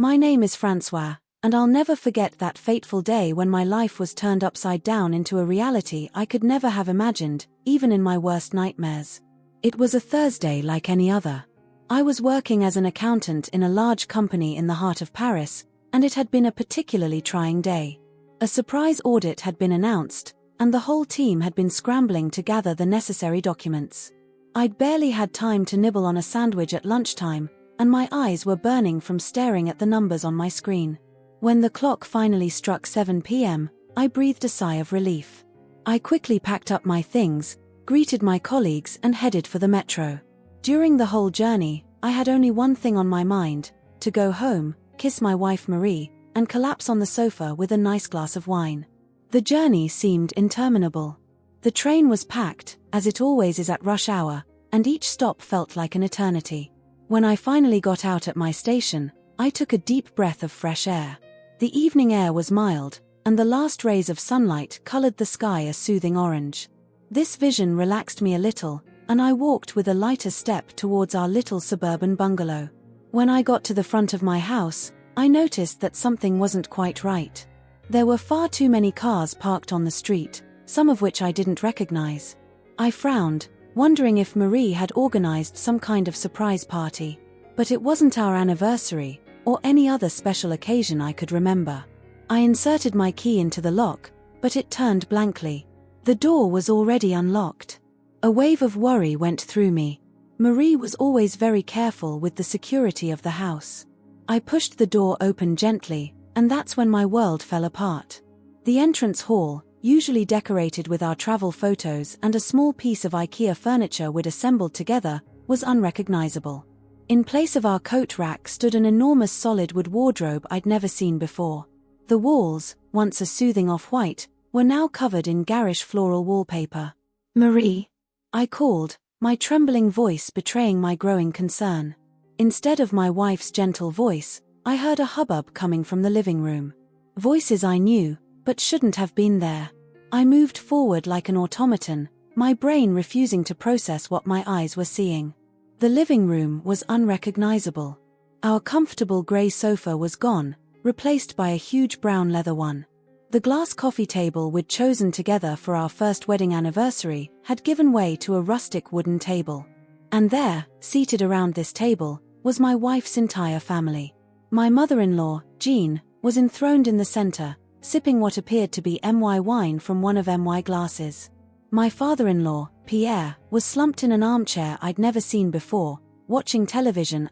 My name is Francois, and I'll never forget that fateful day when my life was turned upside down into a reality I could never have imagined, even in my worst nightmares. It was a Thursday like any other. I was working as an accountant in a large company in the heart of Paris, and it had been a particularly trying day. A surprise audit had been announced, and the whole team had been scrambling to gather the necessary documents. I'd barely had time to nibble on a sandwich at lunchtime, and my eyes were burning from staring at the numbers on my screen. When the clock finally struck 7 p.m., I breathed a sigh of relief. I quickly packed up my things, greeted my colleagues and headed for the metro. During the whole journey, I had only one thing on my mind: to go home, kiss my wife Marie, and collapse on the sofa with a nice glass of wine. The journey seemed interminable. The train was packed, as it always is at rush hour, and each stop felt like an eternity. When I finally got out at my station, I took a deep breath of fresh air. The evening air was mild, and the last rays of sunlight colored the sky a soothing orange. This vision relaxed me a little, and I walked with a lighter step towards our little suburban bungalow. When I got to the front of my house, I noticed that something wasn't quite right. There were far too many cars parked on the street, some of which I didn't recognize. I frowned, wondering if Marie had organized some kind of surprise party. But it wasn't our anniversary, or any other special occasion I could remember. I inserted my key into the lock, but it turned blankly. The door was already unlocked. A wave of worry went through me. Marie was always very careful with the security of the house. I pushed the door open gently, and that's when my world fell apart. The entrance hall, usually decorated with our travel photos and a small piece of IKEA furniture we'd assembled together, was unrecognizable. In place of our coat rack stood an enormous solid wood wardrobe I'd never seen before. The walls, once a soothing off-white, were now covered in garish floral wallpaper. "Marie," I called, my trembling voice betraying my growing concern. Instead of my wife's gentle voice, I heard a hubbub coming from the living room. Voices I knew, but shouldn't have been there. I moved forward like an automaton, my brain refusing to process what my eyes were seeing. The living room was unrecognizable. Our comfortable gray sofa was gone, replaced by a huge brown leather one. The glass coffee table we'd chosen together for our first wedding anniversary had given way to a rustic wooden table. And there, seated around this table, was my wife's entire family. My mother-in-law, Jean, was enthroned in the center, sipping what appeared to be MY wine from one of MY glasses. My father-in-law, Pierre, was slumped in an armchair I'd never seen before, watching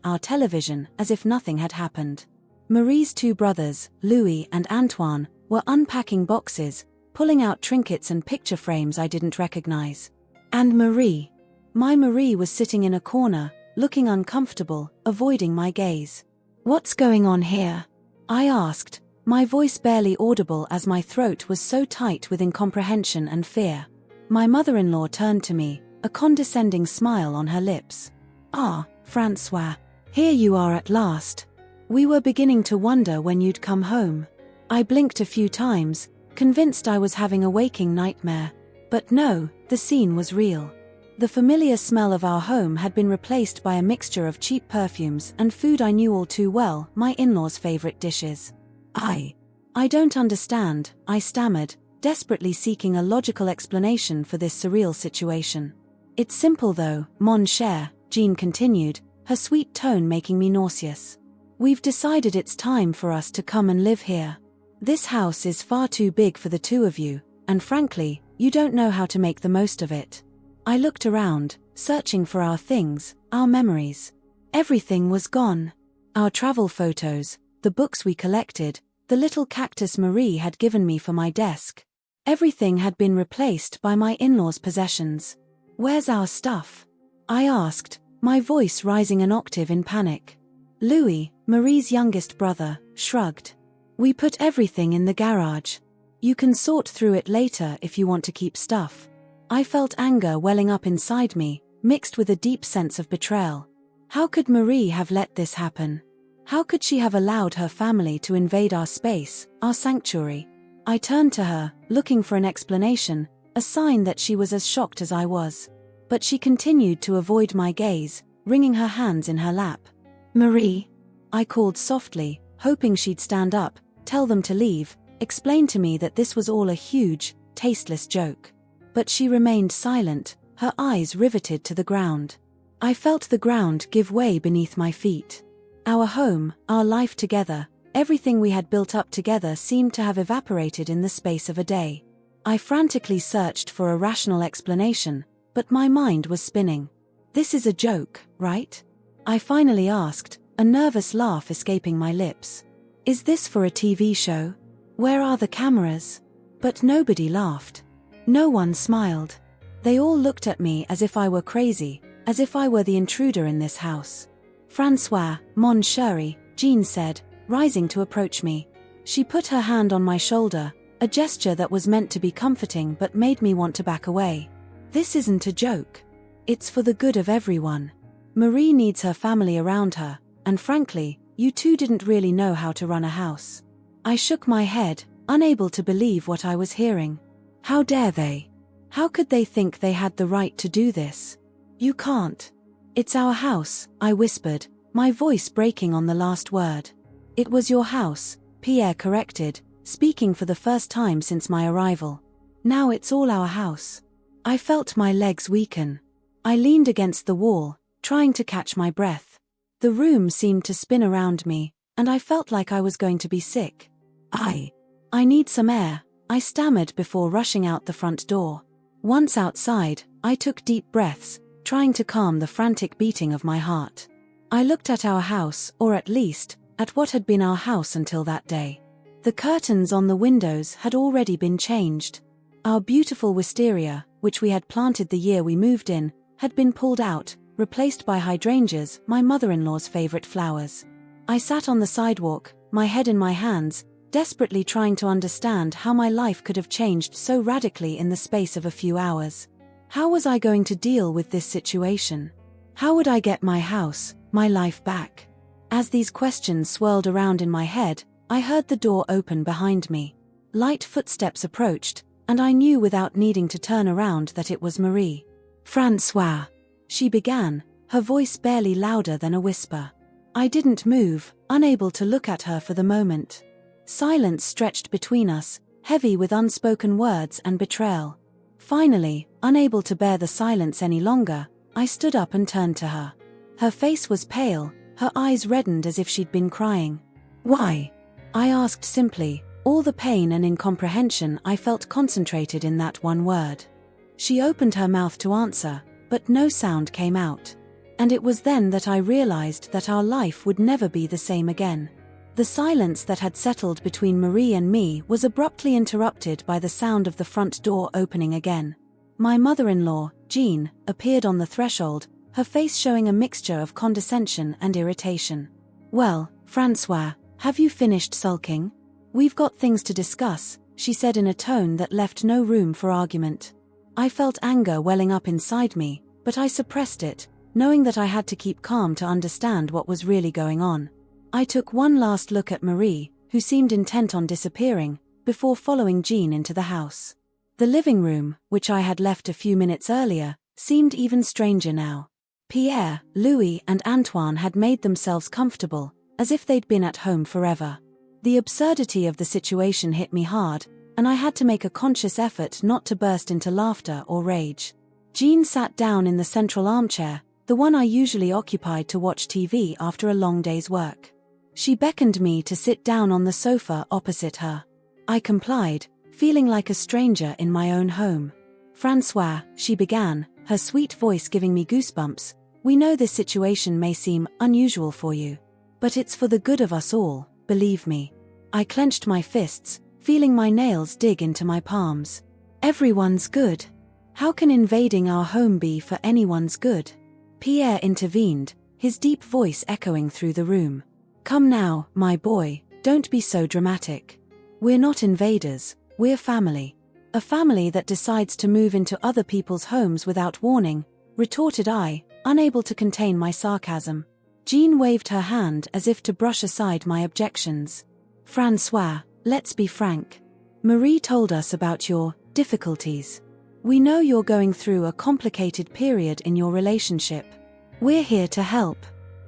our television, as if nothing had happened. Marie's two brothers, Louis and Antoine, were unpacking boxes, pulling out trinkets and picture frames I didn't recognize. And Marie. My Marie was sitting in a corner, looking uncomfortable, avoiding my gaze. "What's going on here?" I asked, my voice barely audible as my throat was so tight with incomprehension and fear. My mother-in-law turned to me, a condescending smile on her lips. "Ah, Francois. Here you are at last. We were beginning to wonder when you'd come home." I blinked a few times, convinced I was having a waking nightmare. But no, the scene was real. The familiar smell of our home had been replaced by a mixture of cheap perfumes and food I knew all too well, my in-laws' favorite dishes. I don't understand," I stammered, desperately seeking a logical explanation for this surreal situation. "It's simple though, mon cher," Jean continued, her sweet tone making me nauseous. "We've decided it's time for us to come and live here. This house is far too big for the two of you, and frankly, you don't know how to make the most of it." I looked around, searching for our things, our memories. Everything was gone. Our travel photos, the books we collected, the little cactus Marie had given me for my desk. Everything had been replaced by my in-laws' possessions. "Where's our stuff?" I asked, my voice rising an octave in panic. Louis, Marie's youngest brother, shrugged. "We put everything in the garage. You can sort through it later if you want to keep stuff." I felt anger welling up inside me, mixed with a deep sense of betrayal. How could Marie have let this happen? How could she have allowed her family to invade our space, our sanctuary? I turned to her, looking for an explanation, a sign that she was as shocked as I was. But she continued to avoid my gaze, wringing her hands in her lap. "Marie," I called softly, hoping she'd stand up, tell them to leave, explain to me that this was all a huge, tasteless joke. But she remained silent, her eyes riveted to the ground. I felt the ground give way beneath my feet. Our home, our life together, everything we had built up together seemed to have evaporated in the space of a day. I frantically searched for a rational explanation, but my mind was spinning. "This is a joke, right?" I finally asked, a nervous laugh escaping my lips. "Is this for a TV show? Where are the cameras?" But nobody laughed. No one smiled. They all looked at me as if I were crazy, as if I were the intruder in this house. "Francois, mon chéri," Jean said, rising to approach me. She put her hand on my shoulder, a gesture that was meant to be comforting but made me want to back away. "This isn't a joke. It's for the good of everyone. Marie needs her family around her, and frankly, you two didn't really know how to run a house." I shook my head, unable to believe what I was hearing. How dare they? How could they think they had the right to do this? "You can't. It's our house," I whispered, my voice breaking on the last word. "It was your house," Pierre corrected, speaking for the first time since my arrival. "Now it's all our house." I felt my legs weaken. I leaned against the wall, trying to catch my breath. The room seemed to spin around me, and I felt like I was going to be sick. I need some air," I stammered before rushing out the front door. Once outside, I took deep breaths, trying to calm the frantic beating of my heart. I looked at our house, or at least, at what had been our house until that day. The curtains on the windows had already been changed. Our beautiful wisteria, which we had planted the year we moved in, had been pulled out, replaced by hydrangeas, my mother-in-law's favorite flowers. I sat on the sidewalk, my head in my hands, desperately trying to understand how my life could have changed so radically in the space of a few hours. How was I going to deal with this situation? How would I get my house, my life back? As these questions swirled around in my head, I heard the door open behind me. Light footsteps approached, and I knew without needing to turn around that it was Marie. "Francois," she began, her voice barely louder than a whisper. I didn't move, unable to look at her for the moment. Silence stretched between us, heavy with unspoken words and betrayal. Finally, unable to bear the silence any longer, I stood up and turned to her. Her face was pale, her eyes reddened as if she'd been crying. "Why?" I asked simply, all the pain and incomprehension I felt concentrated in that one word. She opened her mouth to answer, but no sound came out. And it was then that I realized that our life would never be the same again. The silence that had settled between Marie and me was abruptly interrupted by the sound of the front door opening again. My mother-in-law, Jean, appeared on the threshold, her face showing a mixture of condescension and irritation. "Well, Francois, have you finished sulking? We've got things to discuss," she said in a tone that left no room for argument. I felt anger welling up inside me, but I suppressed it, knowing that I had to keep calm to understand what was really going on. I took one last look at Marie, who seemed intent on disappearing, before following Jean into the house. The living room, which I had left a few minutes earlier, seemed even stranger now. Pierre, Louis, and Antoine had made themselves comfortable, as if they'd been at home forever. The absurdity of the situation hit me hard, and I had to make a conscious effort not to burst into laughter or rage. Jean sat down in the central armchair, the one I usually occupied to watch TV after a long day's work. She beckoned me to sit down on the sofa opposite her. I complied, feeling like a stranger in my own home. "Francois," she began, her sweet voice giving me goosebumps, "we know this situation may seem unusual for you. But it's for the good of us all, believe me." I clenched my fists, feeling my nails dig into my palms. "Everyone's good. How can invading our home be for anyone's good?" Pierre intervened, his deep voice echoing through the room. "Come now, my boy, don't be so dramatic. We're not invaders, we're family. A family that decides to move into other people's homes without warning," retorted I, unable to contain my sarcasm. Jean waved her hand as if to brush aside my objections. "Francois, let's be frank. Marie told us about your difficulties. We know you're going through a complicated period in your relationship. We're here to help."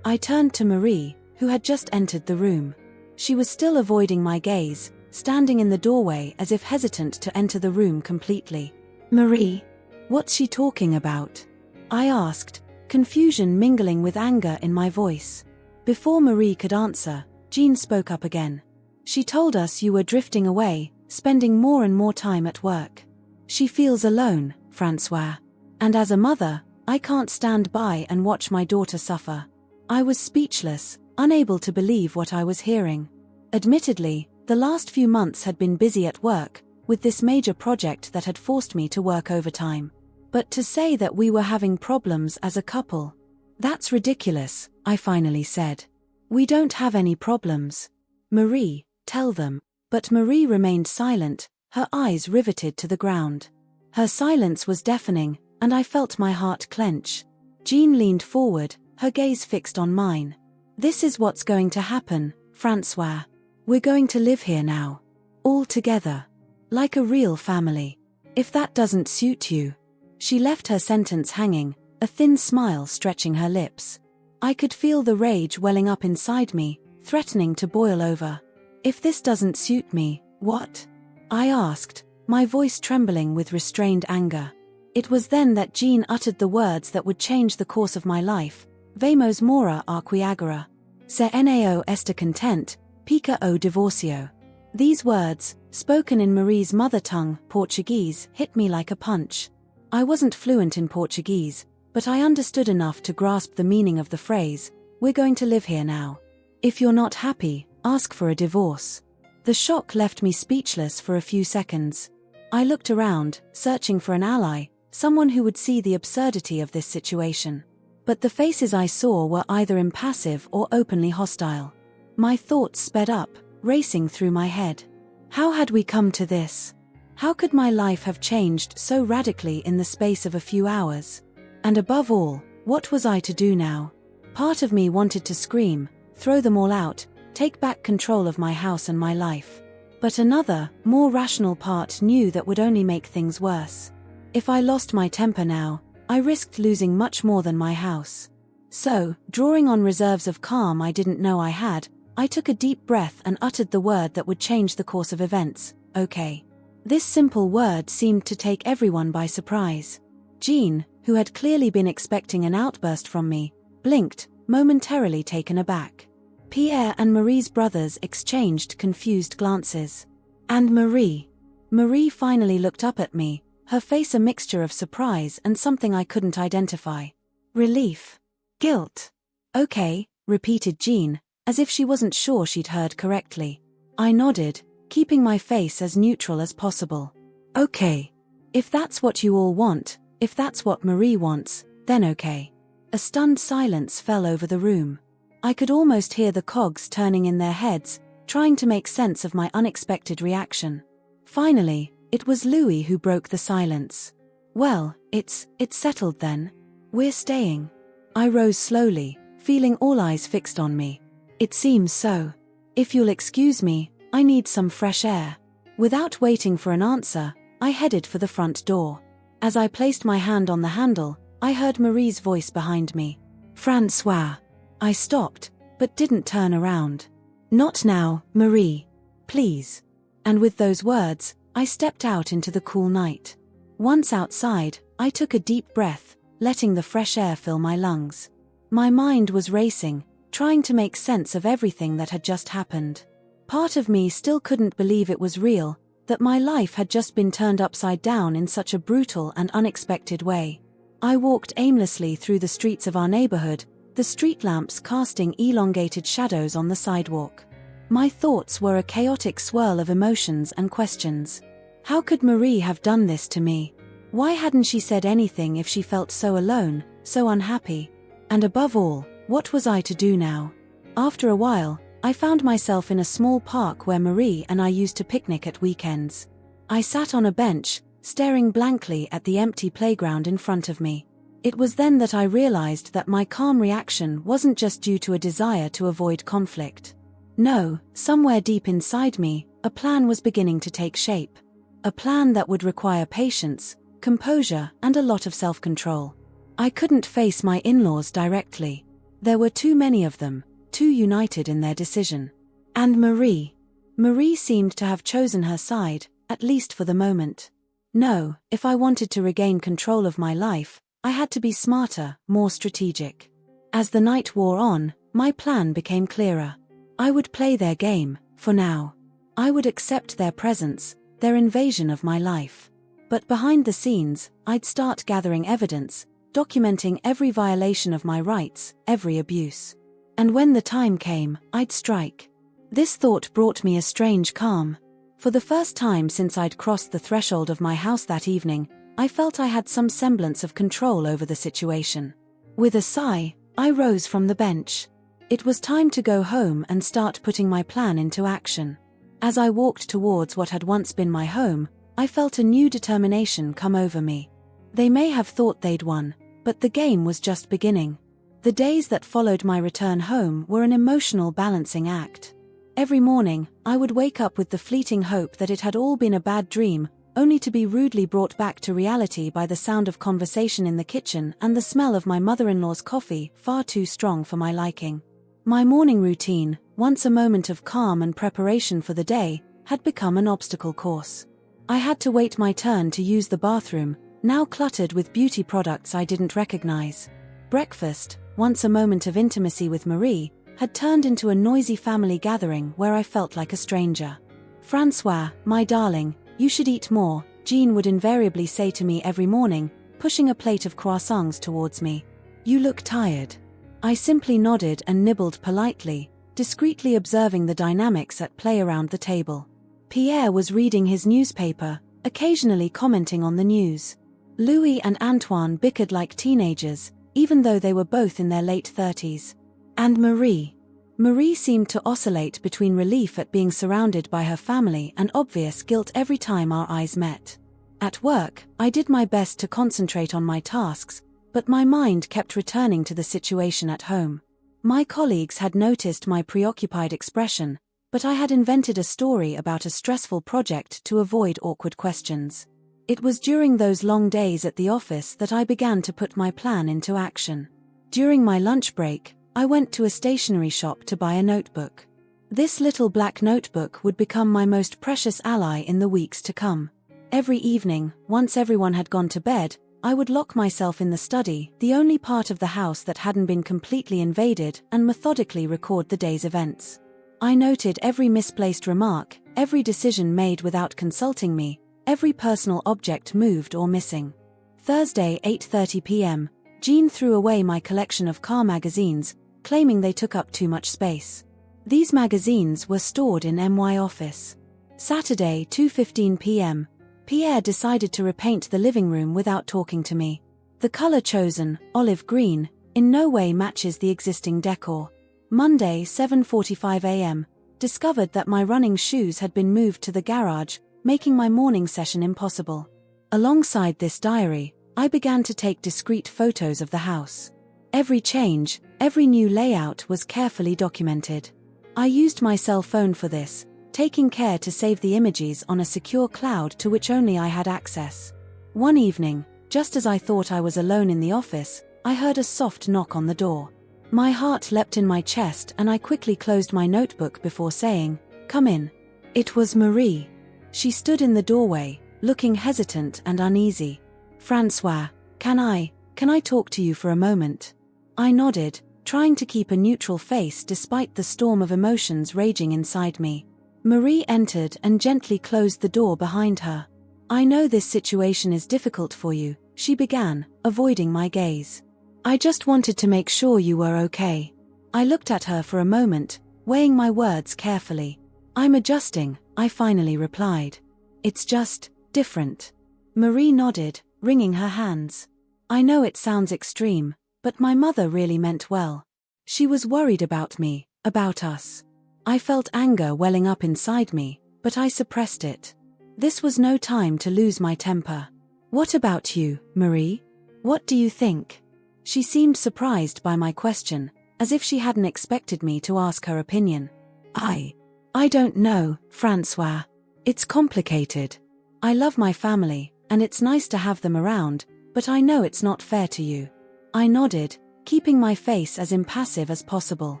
I turned to Marie, who had just entered the room. She was still avoiding my gaze, standing in the doorway as if hesitant to enter the room completely. "Marie, what's she talking about?" I asked, confusion mingling with anger in my voice. Before Marie could answer, Jean spoke up again. "She told us you were drifting away, spending more and more time at work. She feels alone, Francois. And as a mother, I can't stand by and watch my daughter suffer." I was speechless, unable to believe what I was hearing. Admittedly, the last few months had been busy at work, with this major project that had forced me to work overtime. But to say that we were having problems as a couple, that's ridiculous, I finally said. "We don't have any problems. Marie, tell them." But Marie remained silent, her eyes riveted to the ground. Her silence was deafening, and I felt my heart clench. Jean leaned forward, her gaze fixed on mine. "This is what's going to happen, Francois. We're going to live here now. All together. Like a real family. If that doesn't suit you." She left her sentence hanging, a thin smile stretching her lips. I could feel the rage welling up inside me, threatening to boil over. "If this doesn't suit me, what?" I asked, my voice trembling with restrained anger. It was then that Jean uttered the words that would change the course of my life. "Vamos mora arqui agora. Se nao esta content, pica o divorcio." These words, spoken in Marie's mother tongue, Portuguese, hit me like a punch. I wasn't fluent in Portuguese, but I understood enough to grasp the meaning of the phrase, "We're going to live here now. If you're not happy, ask for a divorce." The shock left me speechless for a few seconds. I looked around, searching for an ally, someone who would see the absurdity of this situation. But the faces I saw were either impassive or openly hostile. My thoughts sped up, racing through my head. How had we come to this? How could my life have changed so radically in the space of a few hours? And above all, what was I to do now? Part of me wanted to scream, throw them all out, take back control of my house and my life. But another, more rational part knew that would only make things worse. If I lost my temper now, I risked losing much more than my house. So, drawing on reserves of calm I didn't know I had, I took a deep breath and uttered the word that would change the course of events, "Okay." This simple word seemed to take everyone by surprise. Jean, who had clearly been expecting an outburst from me, blinked, momentarily taken aback. Pierre and Marie's brothers exchanged confused glances. And Marie. Marie finally looked up at me, her face a mixture of surprise and something I couldn't identify. Relief. Guilt. "Okay," repeated Jean, as if she wasn't sure she'd heard correctly. I nodded, keeping my face as neutral as possible. "Okay. If that's what you all want, if that's what Marie wants, then okay." A stunned silence fell over the room. I could almost hear the cogs turning in their heads, trying to make sense of my unexpected reaction. Finally, it was Louis who broke the silence. "Well, it's settled then. We're staying." I rose slowly, feeling all eyes fixed on me. "It seems so. If you'll excuse me, I need some fresh air." Without waiting for an answer, I headed for the front door. As I placed my hand on the handle, I heard Marie's voice behind me. "Francois." I stopped, but didn't turn around. "Not now, Marie. Please." And with those words, I stepped out into the cool night. Once outside, I took a deep breath, letting the fresh air fill my lungs. My mind was racing, trying to make sense of everything that had just happened. Part of me still couldn't believe it was real, that my life had just been turned upside down in such a brutal and unexpected way. I walked aimlessly through the streets of our neighborhood, the street lamps casting elongated shadows on the sidewalk. My thoughts were a chaotic swirl of emotions and questions. How could Marie have done this to me? Why hadn't she said anything if she felt so alone, so unhappy? And above all, what was I to do now? After a while, I found myself in a small park where Marie and I used to picnic at weekends. I sat on a bench, staring blankly at the empty playground in front of me. It was then that I realized that my calm reaction wasn't just due to a desire to avoid conflict. No, somewhere deep inside me, a plan was beginning to take shape. A plan that would require patience, composure, and a lot of self-control. I couldn't face my in-laws directly. There were too many of them, too united in their decision. And Marie. Marie seemed to have chosen her side, at least for the moment. No, if I wanted to regain control of my life, I had to be smarter, more strategic. As the night wore on, my plan became clearer. I would play their game, for now. I would accept their presence, their invasion of my life. But behind the scenes, I'd start gathering evidence, documenting every violation of my rights, every abuse. And when the time came, I'd strike. This thought brought me a strange calm. For the first time since I'd crossed the threshold of my house that evening, I felt I had some semblance of control over the situation. With a sigh, I rose from the bench. It was time to go home and start putting my plan into action. As I walked towards what had once been my home, I felt a new determination come over me. They may have thought they'd won, but the game was just beginning. The days that followed my return home were an emotional balancing act. Every morning, I would wake up with the fleeting hope that it had all been a bad dream, only to be rudely brought back to reality by the sound of conversation in the kitchen and the smell of my mother-in-law's coffee, far too strong for my liking. My morning routine, once a moment of calm and preparation for the day, had become an obstacle course. I had to wait my turn to use the bathroom, now cluttered with beauty products I didn't recognize. Breakfast, once a moment of intimacy with Marie, had turned into a noisy family gathering where I felt like a stranger. "Francois, my darling, you should eat more," Jean would invariably say to me every morning, pushing a plate of croissants towards me. "You look tired." I simply nodded and nibbled politely, discreetly observing the dynamics at play around the table. Pierre was reading his newspaper, occasionally commenting on the news. Louis and Antoine bickered like teenagers, even though they were both in their late 30s. And Marie. Marie seemed to oscillate between relief at being surrounded by her family and obvious guilt every time our eyes met. At work, I did my best to concentrate on my tasks, but my mind kept returning to the situation at home. My colleagues had noticed my preoccupied expression, but I had invented a story about a stressful project to avoid awkward questions. It was during those long days at the office that I began to put my plan into action. During my lunch break, I went to a stationery shop to buy a notebook. This little black notebook would become my most precious ally in the weeks to come. Every evening, once everyone had gone to bed, I would lock myself in the study, the only part of the house that hadn't been completely invaded, and methodically record the day's events. I noted every misplaced remark, every decision made without consulting me, every personal object moved or missing. Thursday, 8:30 p.m., Jean threw away my collection of car magazines, claiming they took up too much space. These magazines were stored in my office. Saturday, 2:15 p.m., Pierre decided to repaint the living room without talking to me. The color chosen, olive green, in no way matches the existing decor. Monday, 7:45 a.m., discovered that my running shoes had been moved to the garage, making my morning session impossible. Alongside this diary, I began to take discreet photos of the house. Every change, every new layout was carefully documented. I used my cell phone for this, taking care to save the images on a secure cloud to which only I had access. One evening, just as I thought I was alone in the office, I heard a soft knock on the door. My heart leapt in my chest and I quickly closed my notebook before saying, "Come in." It was Marie. She stood in the doorway, looking hesitant and uneasy. "Francois, can I talk to you for a moment?" I nodded, trying to keep a neutral face despite the storm of emotions raging inside me. Marie entered and gently closed the door behind her. "I know this situation is difficult for you," she began, avoiding my gaze. "I just wanted to make sure you were okay." I looked at her for a moment, weighing my words carefully. "I'm adjusting," I finally replied. "It's just different." Marie nodded, wringing her hands. "I know it sounds extreme, but my mother really meant well. She was worried about me, about us." I felt anger welling up inside me, but I suppressed it. This was no time to lose my temper. "What about you, Marie? What do you think?" She seemed surprised by my question, as if she hadn't expected me to ask her opinion. I don't know, Francois. It's complicated. I love my family, and it's nice to have them around, but I know it's not fair to you." I nodded, keeping my face as impassive as possible.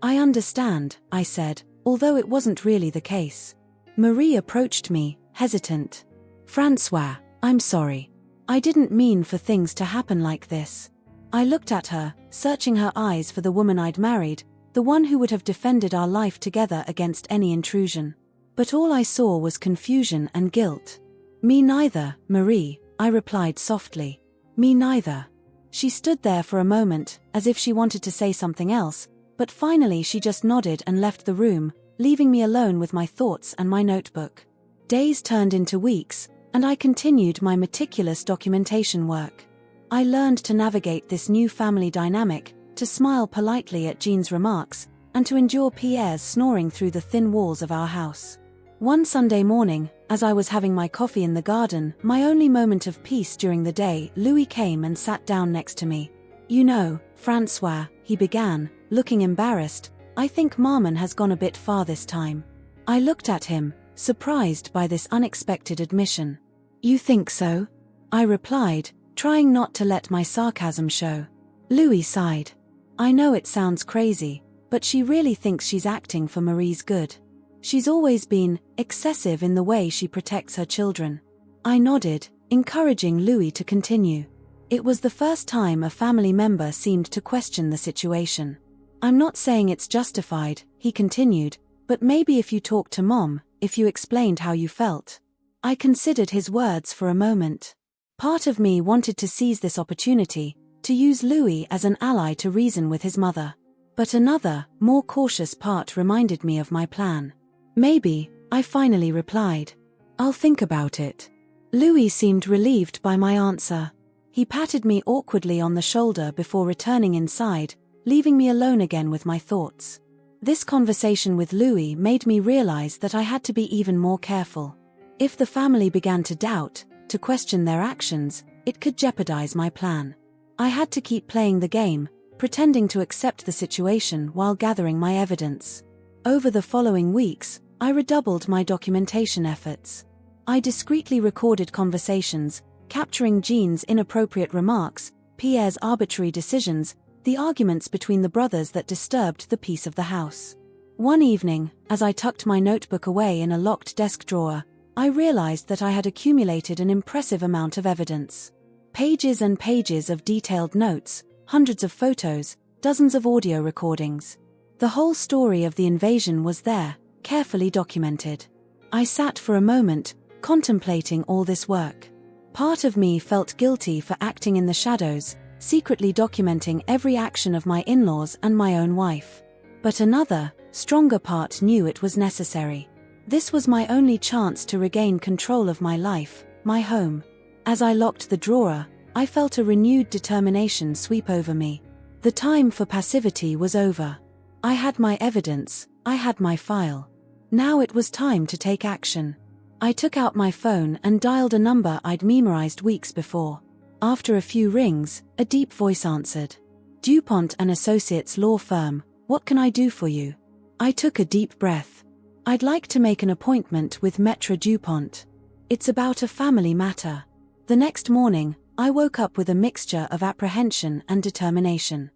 "I understand," I said, although it wasn't really the case. Marie approached me, hesitant. "Francois, I'm sorry. I didn't mean for things to happen like this." I looked at her, searching her eyes for the woman I'd married, the one who would have defended our life together against any intrusion. But all I saw was confusion and guilt. "Me neither, Marie," I replied softly. "Me neither." She stood there for a moment, as if she wanted to say something else, but finally she just nodded and left the room, leaving me alone with my thoughts and my notebook. Days turned into weeks, and I continued my meticulous documentation work. I learned to navigate this new family dynamic, to smile politely at Jean's remarks, and to endure Pierre's snoring through the thin walls of our house. One Sunday morning, as I was having my coffee in the garden, my only moment of peace during the day, Louis came and sat down next to me. "You know, Francois," he began, looking embarrassed, "I think Maman has gone a bit far this time." I looked at him, surprised by this unexpected admission. "You think so?" I replied, trying not to let my sarcasm show. Louis sighed. "I know it sounds crazy, but she really thinks she's acting for Marie's good. She's always been excessive in the way she protects her children." I nodded, encouraging Louis to continue. It was the first time a family member seemed to question the situation. "I'm not saying it's justified," he continued, "but maybe if you talked to Mom, if you explained how you felt." I considered his words for a moment. Part of me wanted to seize this opportunity, to use Louis as an ally to reason with his mother. But another, more cautious part reminded me of my plan. "Maybe," I finally replied. "I'll think about it." Louis seemed relieved by my answer. He patted me awkwardly on the shoulder before returning inside, leaving me alone again with my thoughts. This conversation with Louis made me realize that I had to be even more careful. If the family began to doubt, to question their actions, it could jeopardize my plan. I had to keep playing the game, pretending to accept the situation while gathering my evidence. Over the following weeks, I redoubled my documentation efforts. I discreetly recorded conversations, capturing Jean's inappropriate remarks, Pierre's arbitrary decisions, the arguments between the brothers that disturbed the peace of the house. One evening, as I tucked my notebook away in a locked desk drawer, I realized that I had accumulated an impressive amount of evidence. Pages and pages of detailed notes, hundreds of photos, dozens of audio recordings. The whole story of the invasion was there, carefully documented. I sat for a moment, contemplating all this work. Part of me felt guilty for acting in the shadows, secretly documenting every action of my in-laws and my own wife. But another, stronger part knew it was necessary. This was my only chance to regain control of my life, my home. As I locked the drawer, I felt a renewed determination sweep over me. The time for passivity was over. I had my evidence, I had my file. Now it was time to take action. I took out my phone and dialed a number I'd memorized weeks before. After a few rings, a deep voice answered. "DuPont and Associates law firm, what can I do for you?" I took a deep breath. "I'd like to make an appointment with Maître DuPont. It's about a family matter." The next morning, I woke up with a mixture of apprehension and determination.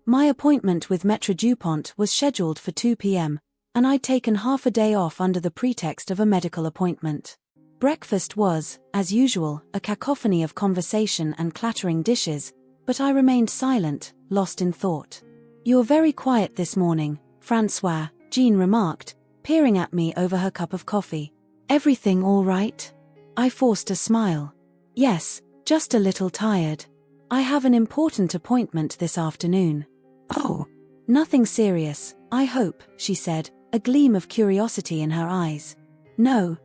My appointment with Maître DuPont was scheduled for 2 p.m., and I'd taken half a day off under the pretext of a medical appointment. Breakfast was, as usual, a cacophony of conversation and clattering dishes, but I remained silent, lost in thought. "You're very quiet this morning, Francois," Jean remarked, peering at me over her cup of coffee. "Everything all right?" I forced a smile. "Yes, just a little tired. I have an important appointment this afternoon." "Oh, nothing serious, I hope," she said, a gleam of curiosity in her eyes. No,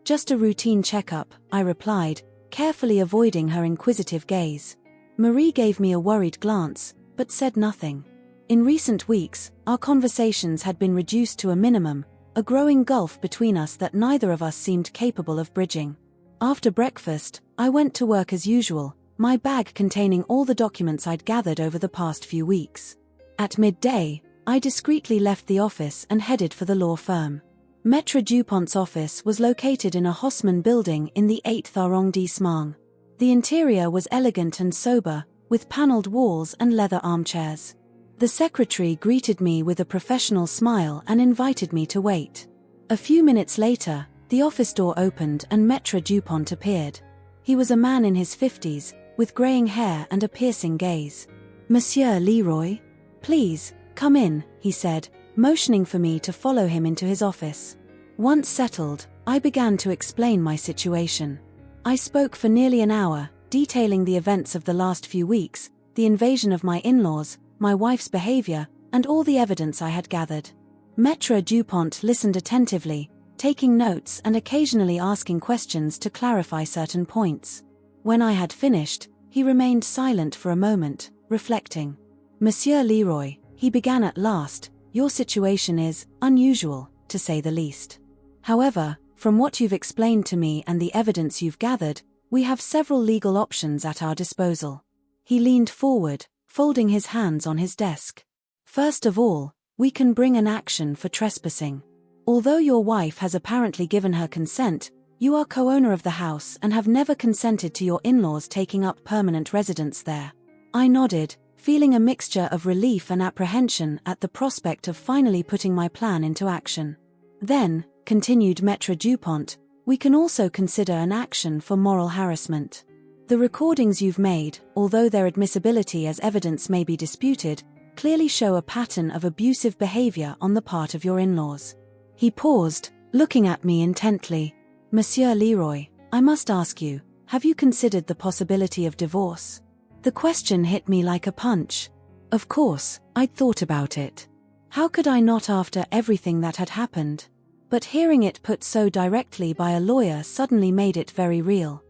just a routine checkup," I replied, carefully avoiding her inquisitive gaze. Marie gave me a worried glance, but said nothing. In recent weeks, our conversations had been reduced to a minimum, a growing gulf between us that neither of us seemed capable of bridging. After breakfast, I went to work as usual, my bag containing all the documents I'd gathered over the past few weeks. At midday, I discreetly left the office and headed for the law firm. Maître DuPont's office was located in a Haussmann building in the 8th arrondissement. The interior was elegant and sober, with paneled walls and leather armchairs. The secretary greeted me with a professional smile and invited me to wait. A few minutes later, the office door opened and Maître Dupont appeared. He was a man in his 50s, with graying hair and a piercing gaze. "Monsieur Leroy? Please, come in," he said, motioning for me to follow him into his office. Once settled, I began to explain my situation. I spoke for nearly an hour, detailing the events of the last few weeks, the invasion of my in-laws, my wife's behavior, and all the evidence I had gathered. Maître Dupont listened attentively, taking notes and occasionally asking questions to clarify certain points. When I had finished, he remained silent for a moment, reflecting. "Monsieur Leroy," he began at last, "your situation is unusual, to say the least. However, from what you've explained to me and the evidence you've gathered, we have several legal options at our disposal." He leaned forward, folding his hands on his desk. "First of all, we can bring an action for trespassing. Although your wife has apparently given her consent, you are co-owner of the house and have never consented to your in-laws taking up permanent residence there." I nodded, feeling a mixture of relief and apprehension at the prospect of finally putting my plan into action. "Then," continued Maître Dupont, "we can also consider an action for moral harassment. The recordings you've made, although their admissibility as evidence may be disputed, clearly show a pattern of abusive behavior on the part of your in-laws." He paused, looking at me intently. "Monsieur Leroy, I must ask you, have you considered the possibility of divorce?" The question hit me like a punch. Of course, I'd thought about it. How could I not after everything that had happened? But hearing it put so directly by a lawyer suddenly made it very real.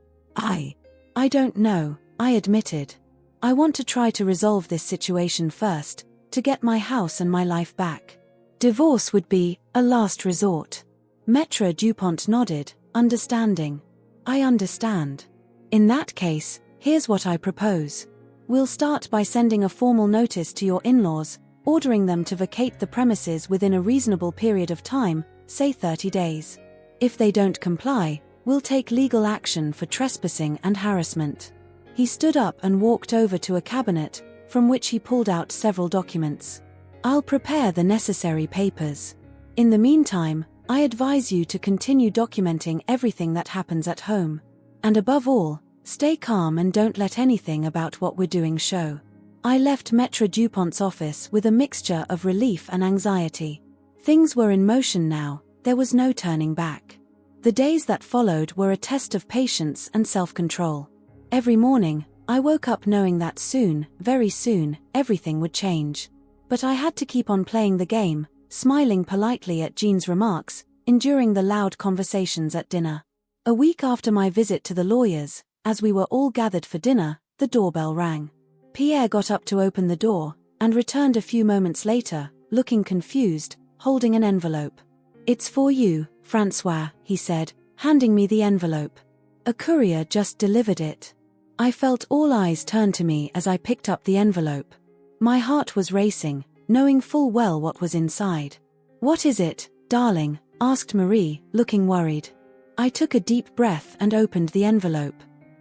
I don't know," I admitted. "I want to try to resolve this situation first, to get my house and my life back. Divorce would be a last resort." Maître Dupont nodded, understanding. "I understand. In that case, here's what I propose. We'll start by sending a formal notice to your in-laws, ordering them to vacate the premises within a reasonable period of time, say 30 days. If they don't comply, we'll take legal action for trespassing and harassment." He stood up and walked over to a cabinet, from which he pulled out several documents. "I'll prepare the necessary papers. In the meantime, I advise you to continue documenting everything that happens at home. And above all, stay calm and don't let anything about what we're doing show." I left Maître Dupont's office with a mixture of relief and anxiety. Things were in motion now, there was no turning back. The days that followed were a test of patience and self-control. Every morning, I woke up knowing that soon, very soon, everything would change. But I had to keep on playing the game, smiling politely at Jean's remarks, enduring the loud conversations at dinner. A week after my visit to the lawyers, as we were all gathered for dinner, the doorbell rang. Pierre got up to open the door, and returned a few moments later, looking confused, holding an envelope. "It's for you, François," he said, handing me the envelope. "A courier just delivered it." I felt all eyes turn to me as I picked up the envelope. My heart was racing, knowing full well what was inside. "What is it, darling?" asked Marie, looking worried. I took a deep breath and opened the envelope.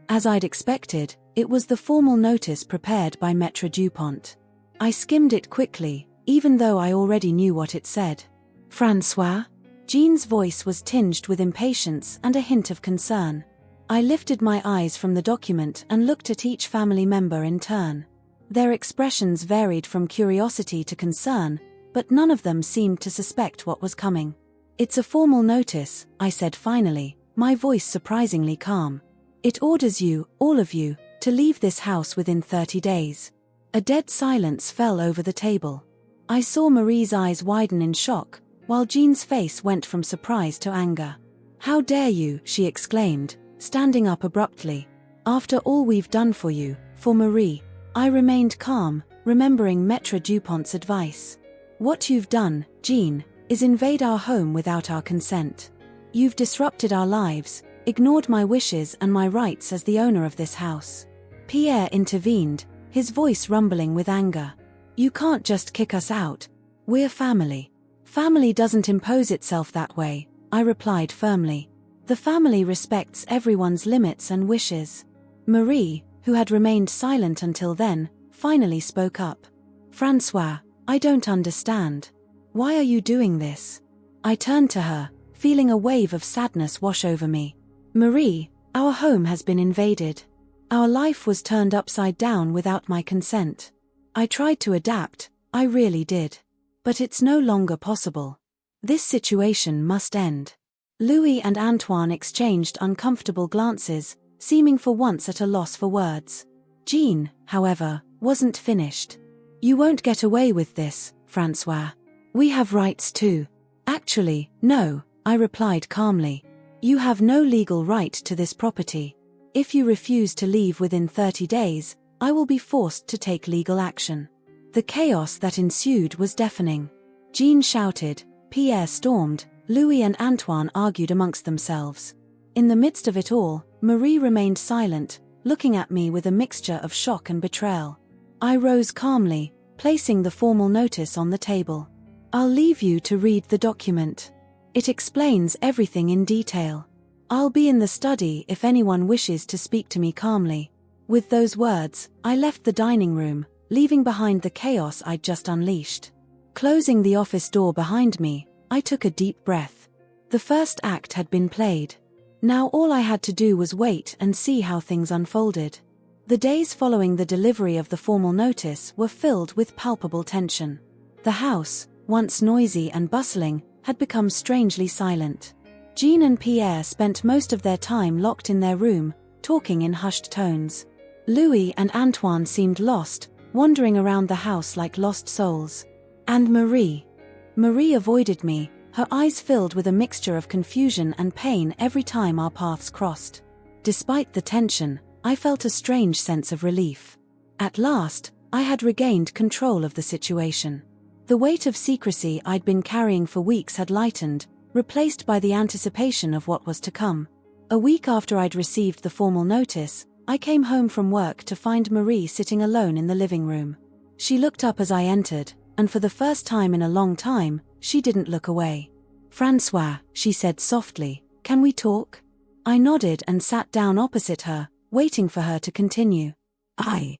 As I'd expected, it was the formal notice prepared by Maître Dupont. I skimmed it quickly, even though I already knew what it said. "François?" Jean's voice was tinged with impatience and a hint of concern. I lifted my eyes from the document and looked at each family member in turn. Their expressions varied from curiosity to concern, but none of them seemed to suspect what was coming. "It's a formal notice," I said finally, my voice surprisingly calm. "It orders you, all of you, to leave this house within 30 days. A dead silence fell over the table. I saw Marie's eyes widen in shock, while Jean's face went from surprise to anger. "How dare you," she exclaimed, standing up abruptly. "After all we've done for you, for Marie." I remained calm, remembering Maître Dupont's advice. "What you've done, Jean, is invade our home without our consent. You've disrupted our lives, ignored my wishes and my rights as the owner of this house." Pierre intervened, his voice rumbling with anger. "You can't just kick us out. We're family." "Family doesn't impose itself that way," I replied firmly. "The family respects everyone's limits and wishes." Marie, who had remained silent until then, finally spoke up. Francois, I don't understand. Why are you doing this? I turned to her, feeling a wave of sadness wash over me. Marie, our home has been invaded. Our life was turned upside down without my consent. I tried to adapt, I really did. But it's no longer possible. This situation must end. Louis and Antoine exchanged uncomfortable glances, seeming for once at a loss for words. Jean, however, wasn't finished. You won't get away with this, Francois. We have rights too. Actually, no, I replied calmly. You have no legal right to this property. If you refuse to leave within 30 days, I will be forced to take legal action. The chaos that ensued was deafening. Jean shouted, Pierre stormed, Louis and Antoine argued amongst themselves. In the midst of it all, Marie remained silent, looking at me with a mixture of shock and betrayal. I rose calmly, placing the formal notice on the table. I'll leave you to read the document. It explains everything in detail. I'll be in the study if anyone wishes to speak to me calmly. With those words, I left the dining room, leaving behind the chaos I'd just unleashed. Closing the office door behind me, I took a deep breath. The first act had been played. Now all I had to do was wait and see how things unfolded. The days following the delivery of the formal notice were filled with palpable tension. The house, once noisy and bustling, had become strangely silent. Jean and Pierre spent most of their time locked in their room, talking in hushed tones. Louis and Antoine seemed lost, wandering around the house like lost souls. And Marie. Marie avoided me, her eyes filled with a mixture of confusion and pain every time our paths crossed. Despite the tension, I felt a strange sense of relief. At last, I had regained control of the situation. The weight of secrecy I'd been carrying for weeks had lightened, replaced by the anticipation of what was to come. A week after I'd received the formal notice, I came home from work to find Marie sitting alone in the living room. She looked up as I entered, and for the first time in a long time, she didn't look away. Francois, she said softly, can we talk? I nodded and sat down opposite her, waiting for her to continue. I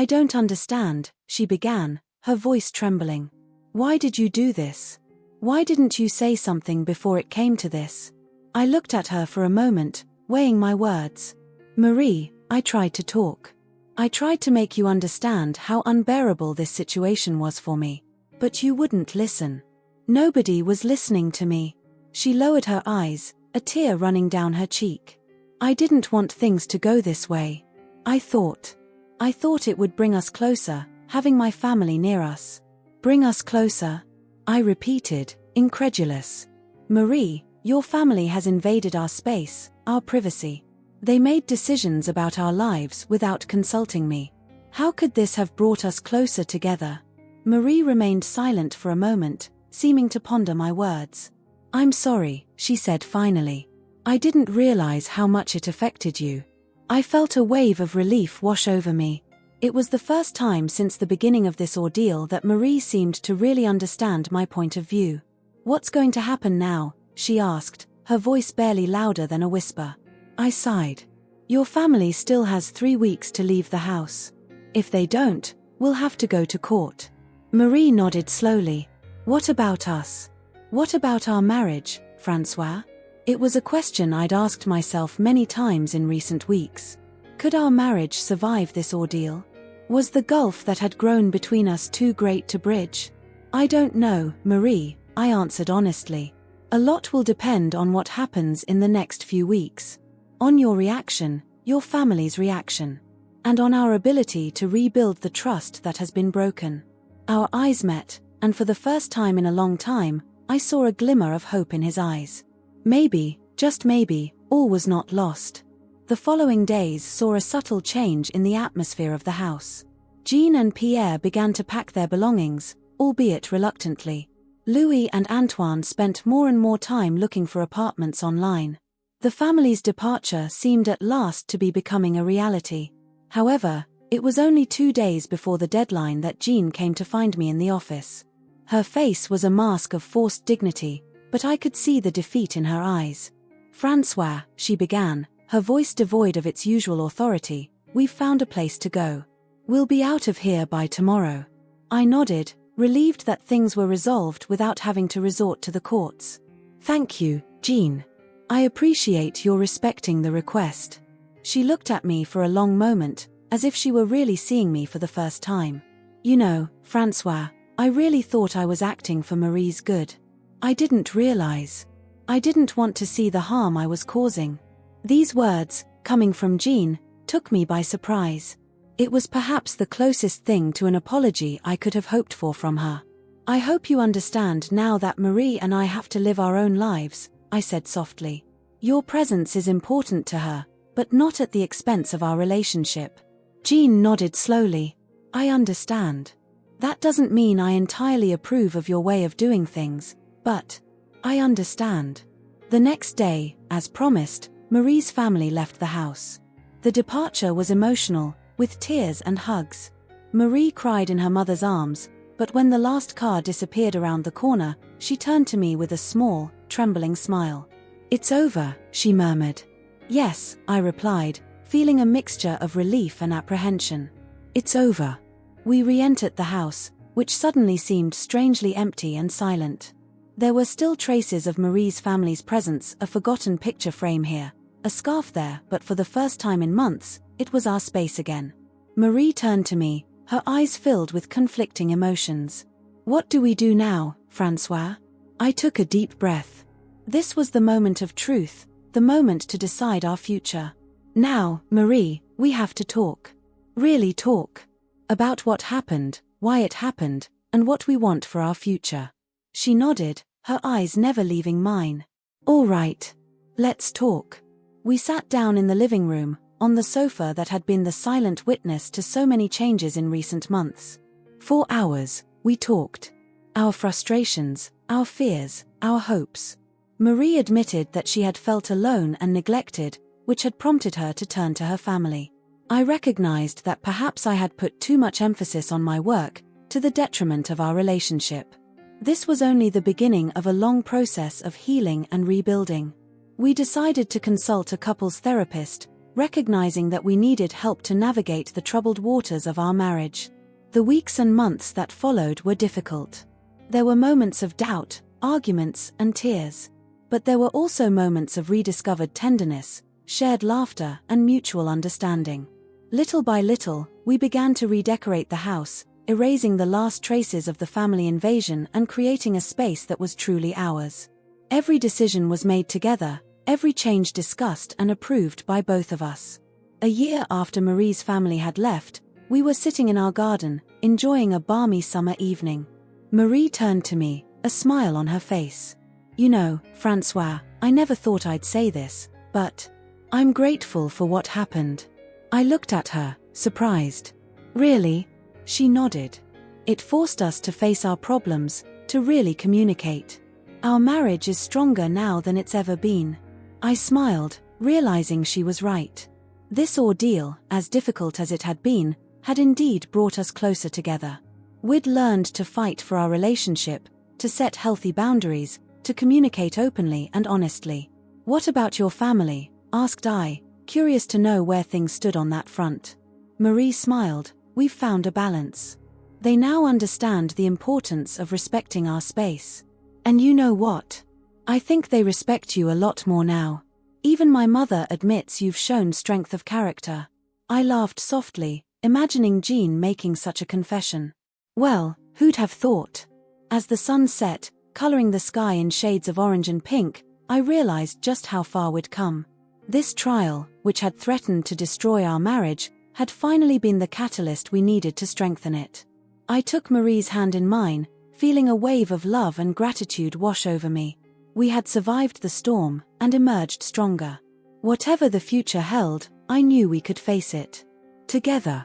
don't understand, she began, her voice trembling. Why did you do this? Why didn't you say something before it came to this? I looked at her for a moment, weighing my words. Marie, I tried to talk. I tried to make you understand how unbearable this situation was for me. But you wouldn't listen. Nobody was listening to me. She lowered her eyes, a tear running down her cheek. I didn't want things to go this way. I thought it would bring us closer, having my family near us. Bring us closer? I repeated, incredulous. Marie, your family has invaded our space, our privacy. They made decisions about our lives without consulting me. How could this have brought us closer together? Marie remained silent for a moment, seeming to ponder my words. I'm sorry, she said finally. I didn't realize how much it affected you. I felt a wave of relief wash over me. It was the first time since the beginning of this ordeal that Marie seemed to really understand my point of view. What's going to happen now? She asked, her voice barely louder than a whisper. I sighed. Your family still has 3 weeks to leave the house. If they don't, we'll have to go to court. Marie nodded slowly. What about us? What about our marriage, Francois? It was a question I'd asked myself many times in recent weeks. Could our marriage survive this ordeal? Was the gulf that had grown between us too great to bridge? I don't know, Marie, I answered honestly. A lot will depend on what happens in the next few weeks. On your reaction, your family's reaction, and on our ability to rebuild the trust that has been broken. Our eyes met, and for the first time in a long time, I saw a glimmer of hope in his eyes. Maybe, just maybe, all was not lost. The following days saw a subtle change in the atmosphere of the house. Jean and Pierre began to pack their belongings, albeit reluctantly. Louis and Antoine spent more and more time looking for apartments online. The family's departure seemed at last to be becoming a reality. However, it was only 2 days before the deadline that Jean came to find me in the office. Her face was a mask of forced dignity, but I could see the defeat in her eyes. Francois, she began, her voice devoid of its usual authority, we've found a place to go. We'll be out of here by tomorrow. I nodded, relieved that things were resolved without having to resort to the courts. Thank you, Jean. I appreciate your respecting the request. She looked at me for a long moment, as if she were really seeing me for the first time. You know, Francois, I really thought I was acting for Marie's good. I didn't realize. I didn't want to see the harm I was causing. These words, coming from Jean, took me by surprise. It was perhaps the closest thing to an apology I could have hoped for from her. I hope you understand now that Marie and I have to live our own lives, I said softly. Your presence is important to her, but not at the expense of our relationship. Jean nodded slowly. I understand. That doesn't mean I entirely approve of your way of doing things, but I understand. The next day, as promised, Marie's family left the house. The departure was emotional, with tears and hugs. Marie cried in her mother's arms, but when the last car disappeared around the corner, she turned to me with a small, trembling smile. It's over, she murmured. Yes, I replied, feeling a mixture of relief and apprehension. It's over. We re-entered the house, which suddenly seemed strangely empty and silent. There were still traces of Marie's family's presence, a forgotten picture frame here, a scarf there, but for the first time in months, it was our space again. Marie turned to me, her eyes filled with conflicting emotions. What do we do now, Francois? I took a deep breath. This was the moment of truth, the moment to decide our future. Now, Marie, we have to talk. Really talk. About what happened, why it happened, and what we want for our future. She nodded, her eyes never leaving mine. All right. Let's talk. We sat down in the living room, on the sofa that had been the silent witness to so many changes in recent months. For hours, we talked. Our frustrations, our fears, our hopes. Marie admitted that she had felt alone and neglected, which had prompted her to turn to her family. I recognized that perhaps I had put too much emphasis on my work, to the detriment of our relationship. This was only the beginning of a long process of healing and rebuilding. We decided to consult a couples therapist, recognizing that we needed help to navigate the troubled waters of our marriage. The weeks and months that followed were difficult. There were moments of doubt, arguments, and tears. But there were also moments of rediscovered tenderness, shared laughter, and mutual understanding. Little by little, we began to redecorate the house, erasing the last traces of the family invasion and creating a space that was truly ours. Every decision was made together, every change discussed and approved by both of us. A year after Marie's family had left, we were sitting in our garden, enjoying a balmy summer evening. Marie turned to me, a smile on her face. You know, Francois, I never thought I'd say this, but I'm grateful for what happened. I looked at her, surprised. Really? She nodded. It forced us to face our problems, to really communicate. Our marriage is stronger now than it's ever been. I smiled, realizing she was right. This ordeal, as difficult as it had been, had indeed brought us closer together. We'd learned to fight for our relationship, to set healthy boundaries, to communicate openly and honestly. What about your family? Asked I, curious to know where things stood on that front. Marie smiled. We've found a balance. They now understand the importance of respecting our space. And you know what? I think they respect you a lot more now. Even my mother admits you've shown strength of character. I laughed softly, imagining Jean making such a confession. Well, who'd have thought? As the sun set, coloring the sky in shades of orange and pink, I realized just how far we'd come. This trial, which had threatened to destroy our marriage, had finally been the catalyst we needed to strengthen it. I took Marie's hand in mine, feeling a wave of love and gratitude wash over me. We had survived the storm and emerged stronger. Whatever the future held, I knew we could face it together.